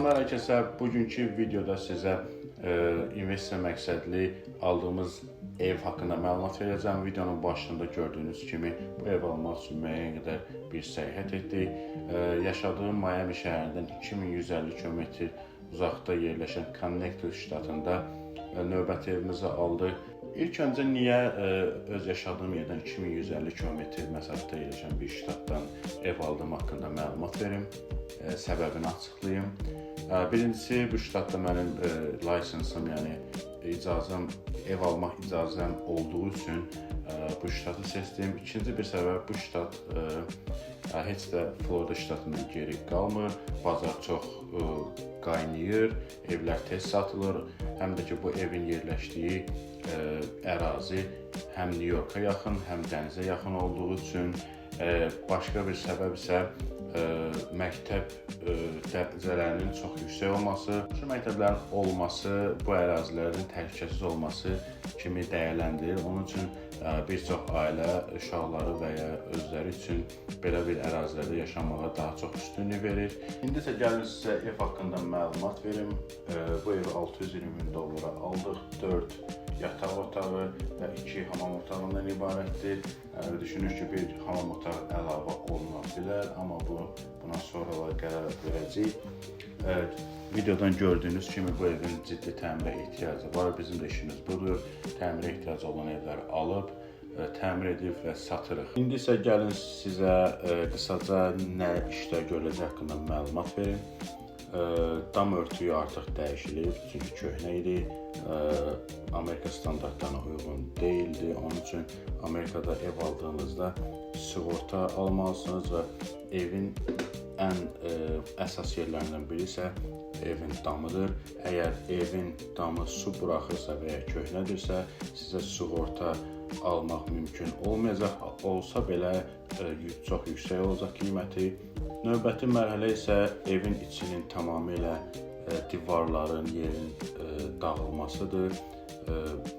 Salamlar hər kəsə. Bugünkü videoda sizə investisiya məqsədli aldığımız ev haqqında məlumat verəcəm. Videonun başında gördüyünüz kimi bu ev almaq üçün müəyyən qədər bir səyahət etdik. Yaşadığım Miami şəhərindən 2150 km uzaqda yerləşən Connecticut ştatında növbəti evimizi aldıq. İlk öncə niyə öz yaşadığım yerdən 2150 km məsafədə yerləşən bir ştatdan ev aldığım haqqında məlumat verim, səbəbini açıqlayım. Birincisi, bu ştatda mənim laysensım, yəni ev almaq icazəm olduğu üçün bu ştatı seçdim. İkinci bir səbəb, bu ştat heç də Florida ştatından geri qalmır. Bazar çox qaynayır, evlər tez satılır. Həm də ki, bu evin yerləşdiyi ərazi həm New Yorka yaxın, həm dənizə yaxın olduğu üçün. Başqa bir səbəb isə məktəb dərəcələrinin çox yüksək olması. Şu məktəblərin olması bu ərazilərin təhlükəsiz olması kimi dəyərləndirir. Onun üçün bir çox ailə uşaqları və ya özləri üçün belə bir ərazilərdə yaşamağa daha çox üstünlük verir. İndi isə gəlin sizə ev haqqında məlumat verim. Bu evi $620.000 aldıq. 4 yataq otağı və 2 hamam otağından ibarətdir. Düşünür ki, bir hamam otağı əlavə oluna bilər, amma buna sonralar qərar verəcəyik. Videodan gördüyünüz kimi bu evin ciddi təmirə ehtiyacı var. Bizim də işimiz budur. Təmirə ehtiyacı olan evləri alıb, təmir edib və satırıq. İndi isə gəlin sizə qısaca nə işlər görüləcək haqqında məlumat verim. Dam örtüyü artıq dəyişilib, çünki köhnə idi. Amerika standartlarına uyğun deyildi. Onun üçün Amerikada ev aldığınızda sığorta almalısınız və evin ən əsas yerlərindən biri isə evin damıdır. Əgər evin damı su buraxırsa və ya köhnədirsə, sizə sığorta almaq mümkün olmayacaq. Olsa belə çox yüksək olacaq qiyməti. Növbəti mərhələ isə evin içinin tamamilə divarların, yerin dağılmasıdır.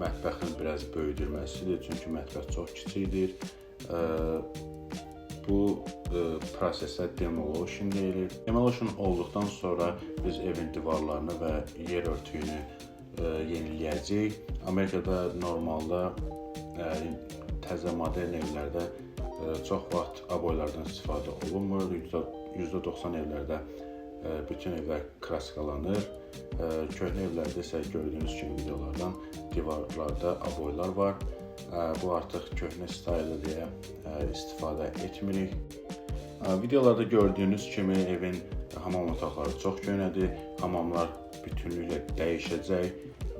Mətbəxin biraz böyüdülməsidir, çünki mətbəx çox kiçikdir. Bu prosesə demolition deyilir. Demolition olduqdan sonra biz evin divarlarını və yer örtüyünü yeniləyəcəyik. Amerikada normalda təzə modern evlərdə çox vaxt aboylardan istifadə olunmur. %90 evlərdə bütün evlər klassikalanır. Köhnə evlərdə isə gördüyünüz kimi videolardan divarlarda aboylar var. Bu artıq köhnə staylı deyə istifadə etmirik. Videolarda gördüyünüz kimi evin hamam otaqları çox köhnədir. Hamamlar bütünlüklə dəyişəcək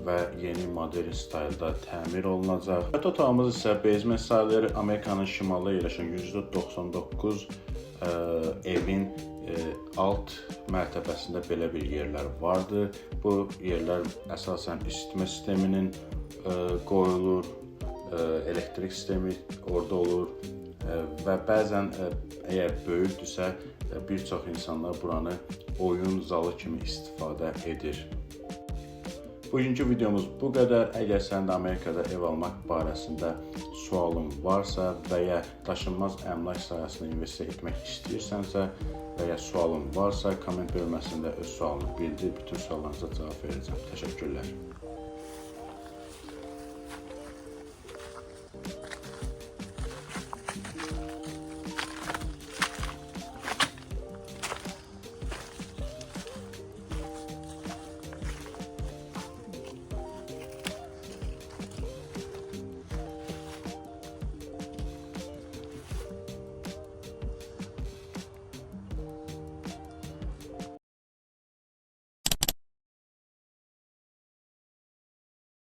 və yeni modern staylda təmir olunacaq. Yataq otağımız isə basement sayılır. Amerikanın şimalda yerləşən %99 evin alt mərtəbəsində belə bir yerlər vardır. Bu yerlər əsasən isitmə sisteminin qoyulur, elektrik sistemi orada olur və bəzən əgər böyükdürsə bir çox insanlar buranı oyun zalı kimi istifadə edir. Bugünkü videomuz bu qədər. Əgər sən də Amerikada ev almaq barəsində sualın varsa və ya daşınmaz əmlak sahəsində investisiya etmək istəyirsənsə və ya sualın varsa, komment bölməsində öz sualını bildir. Bütün suallarınıza cavab verəcəm. Təşəkkürlər.